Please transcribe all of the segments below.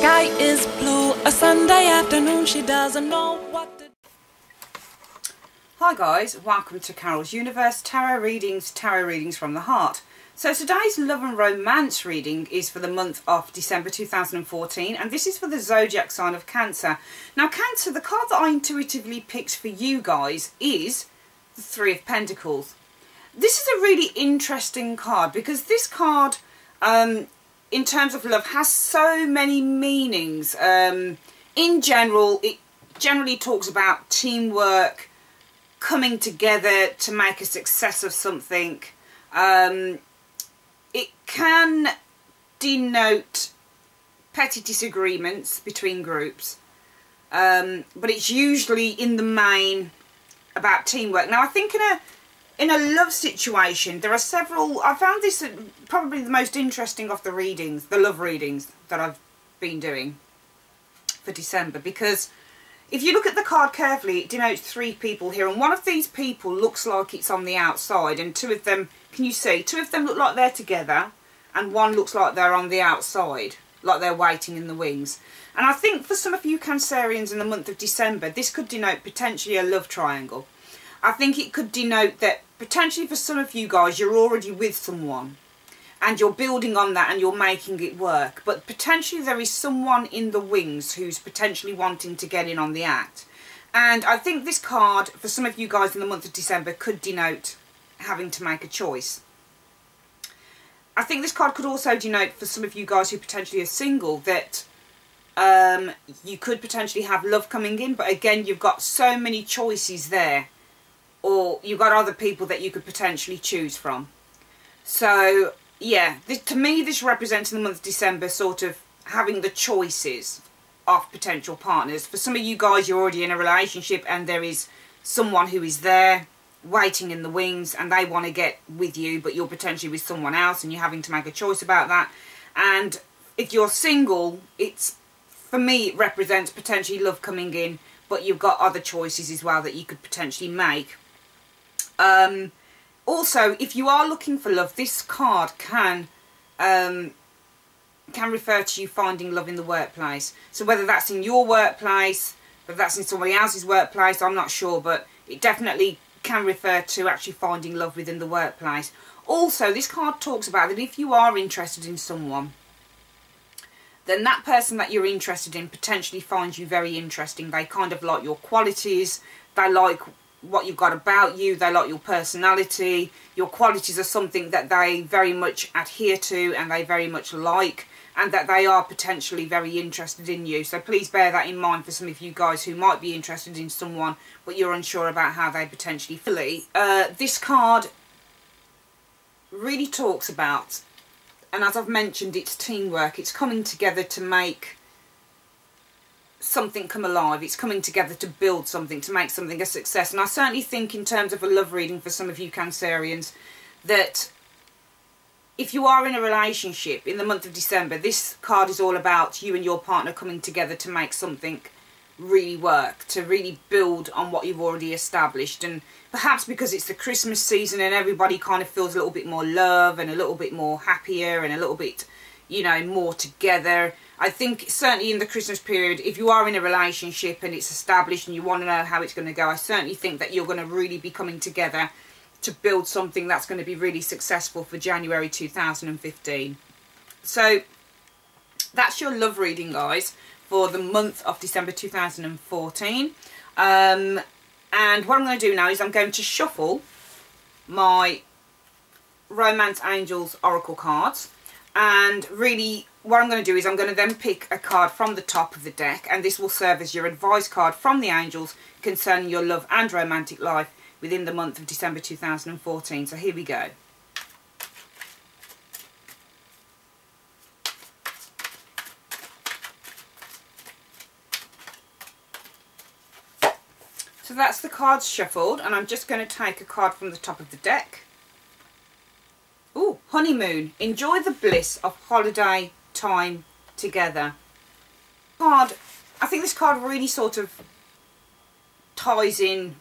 sky is blue, a Sunday afternoon, she doesn't know what to do. Hi guys, welcome to Carol's Universe Tarot Readings from the Heart. So today's love and romance reading is for the month of December 2014, and this is for the zodiac sign of Cancer. Now Cancer, the card that I intuitively picked for you guys is the Three of Pentacles. This is a really interesting card because this card, in terms of love, has so many meanings. In general, it generally talks about teamwork, coming together to make a success of something. It can denote petty disagreements between groups, but it's usually in the main about teamwork. Now I think in a love situation, there are several. I found this probably the most interesting of the readings, the love readings that I've been doing for December, because if you look at the card carefully, it denotes three people here, and one of these people looks like it's on the outside, and two of them, can you see, two of them look like they're together, and one looks like they're on the outside, like they're waiting in the wings. And I think for some of you Cancerians in the month of December, this could denote potentially a love triangle. I think it could denote that potentially for some of you guys, you're already with someone and you're building on that and you're making it work, but potentially there is someone in the wings who's potentially wanting to get in on the act. And I think this card for some of you guys in the month of December could denote having to make a choice. I think this card could also denote for some of you guys who potentially are single that you could potentially have love coming in, but again you've got so many choices there, or you've got other people that you could potentially choose from. So yeah, to me this represents in the month of December sort of having the choices of potential partners. For some of you guys, you're already in a relationship and there is someone who is there waiting in the wings and they want to get with you, but you're potentially with someone else and you're having to make a choice about that. And if you're single, for me it represents potentially love coming in, but you've got other choices as well that you could potentially make. Also, if you are looking for love, this card can refer to you finding love in the workplace. So whether that's in your workplace, whether that's in somebody else's workplace, I'm not sure, but it definitely can refer to actually finding love within the workplace. Also, this card talks about that if you are interested in someone, then that person that you're interested in potentially finds you very interesting. They kind of like your qualities, they like what you've got about you, they like your personality. Your qualities are something that they very much adhere to and they very much like, and that they are potentially very interested in you. So please bear that in mind for some of you guys who might be interested in someone but you're unsure about how they potentially feel. This card really talks about, and as I've mentioned, it's teamwork. It's coming together to make something come alive. It's coming together to build something, to make something a success. And I certainly think in terms of a love reading for some of you Cancerians, that if you are in a relationship in the month of December, this card is all about you and your partner coming together to make something really work, to really build on what you've already established. And perhaps because it's the Christmas season and everybody kind of feels a little bit more love and a little bit more happier and a little bit, you know, more together. I think certainly in the Christmas period, if you are in a relationship and it's established and you want to know how it's going to go, I certainly think that you're going to really be coming together to build something that's going to be really successful for January 2015. So that's your love reading, guys, for the month of December 2014. And what I'm going to do now is I'm going to shuffle my Romance Angels Oracle cards. And really what I'm going to do is I'm going to then pick a card from the top of the deck, and this will serve as your advice card from the angels concerning your love and romantic life within the month of December 2014. So here we go. So that's the cards shuffled, and I'm just going to take a card from the top of the deck. Ooh, honeymoon. Enjoy the bliss of holiday time together. I think this card really sort of ties in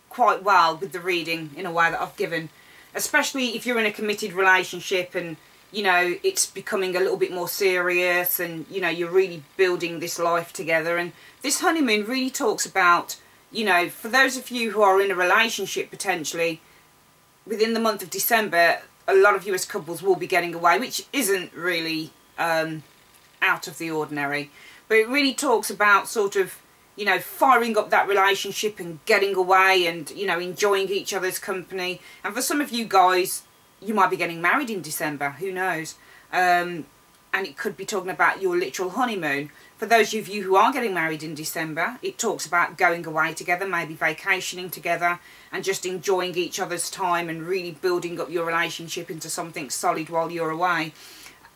quite well with the reading in a way that I've given, especially if you're in a committed relationship and you know, it's becoming a little bit more serious, and, you know, you're really building this life together. And this honeymoon really talks about, you know, for those of you who are in a relationship potentially, within the month of December, a lot of you as couples will be getting away, which isn't really out of the ordinary. But it really talks about sort of, you know, firing up that relationship and getting away and, you know, enjoying each other's company. And for some of you guys, you might be getting married in December, who knows? And it could be talking about your literal honeymoon. For those of you who are getting married in December, it talks about going away together, maybe vacationing together, and just enjoying each other's time and really building up your relationship into something solid while you're away.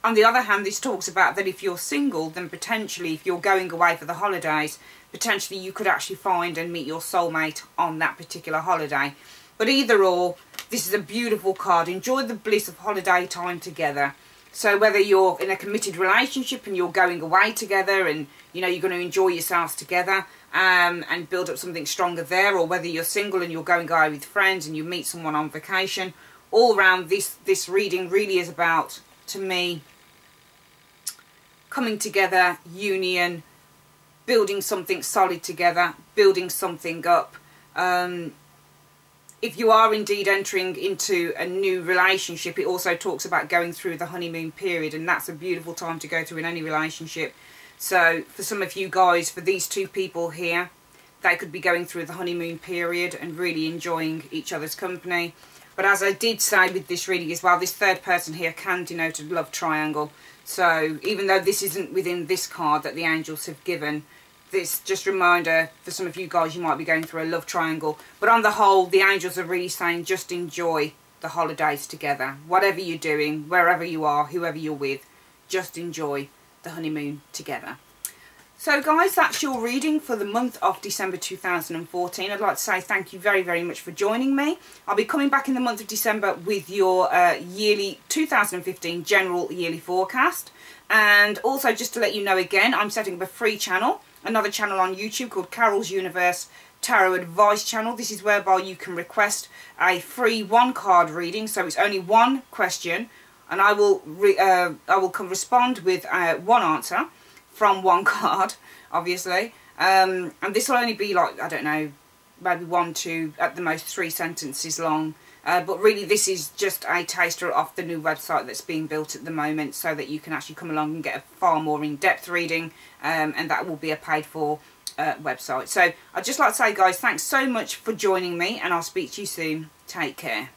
On the other hand, this talks about that if you're single, then potentially if you're going away for the holidays, potentially you could actually find and meet your soulmate on that particular holiday. But either or, this is a beautiful card. Enjoy the bliss of holiday time together. So whether you're in a committed relationship and you're going away together and, you know, you're going to enjoy yourselves together and build up something stronger there, or whether you're single and you're going away with friends and you meet someone on vacation, all around this reading really is about, to me, coming together, union, building something solid together, building something up. If you are indeed entering into a new relationship, it also talks about going through the honeymoon period, and that's a beautiful time to go through in any relationship. So for some of you guys, for these two people here, they could be going through the honeymoon period and really enjoying each other's company. But as I did say with this reading as well, this third person here can denote a love triangle. So even though this isn't within this card that the angels have given, this just a reminder for some of you guys, you might be going through a love triangle. But on the whole, the angels are really saying just enjoy the holidays together. Whatever you're doing, wherever you are, whoever you're with, just enjoy the honeymoon together. So guys, that's your reading for the month of December 2014. I'd like to say thank you very, very much for joining me. I'll be coming back in the month of December with your yearly 2015 general yearly forecast. And also, just to let you know again, I'm setting up a free channel, another channel on YouTube called Carol's Universe Tarot Advice Channel. This is whereby you can request a free one-card reading, so it's only one question, and I will respond with one answer from one card, obviously, and this will only be like, I don't know, maybe 1, 2, at the most 3 sentences long, but really this is just a taster of the new website that's being built at the moment, so that you can actually come along and get a far more in-depth reading, and that will be a paid-for website. So I'd just like to say, guys, thanks so much for joining me, and I'll speak to you soon. Take care.